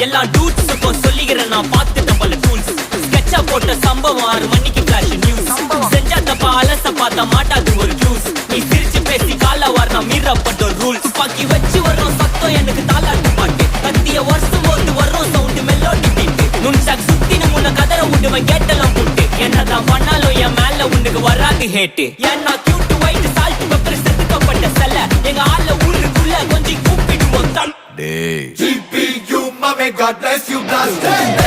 எல்லா டூட்ஸுக்கும் சொல்லிக்கிறேன் நான் பார்த்துட்ட பல டூல்ஸ். ஸ்கெட்சா போட்ட சம்பவம் 6 மணிக்கு ஃபிளாஷ் நியூஸ். செஞ்சா தப்பா அலச பார்த்தா மாட்டாது ஒரு ஜூஸ். நீ சிரிச்சு பேசி கால வார் நான் மீறப்பட்ட ரூல்ஸ். பாக்கி வச்சு வர்றோம் சத்தம் எனக்கு தாளாட்டு பாட்டு. கத்திய வருஷம் போது வர்றோம் சவுண்டு மெல்லோடி பீட்டு. நுண்சாக் சுத்தினு முன்ன கதற விடுவேன் கேட்டெல்லாம் போட்டு. என்னதான் பண்ணாலும் என் மேல உனக்கு வராது ஹேட்டு. ஏன்னா கியூட் ஒயிட் சால்ட் பெப்பர் செதுக்கப்பட்ட செல்ல. எங்க ஆள ஊருக்குள்ள கொஞ்சம் கூப்பிடுவோம் தம். GPU, mommy, God bless you, blast.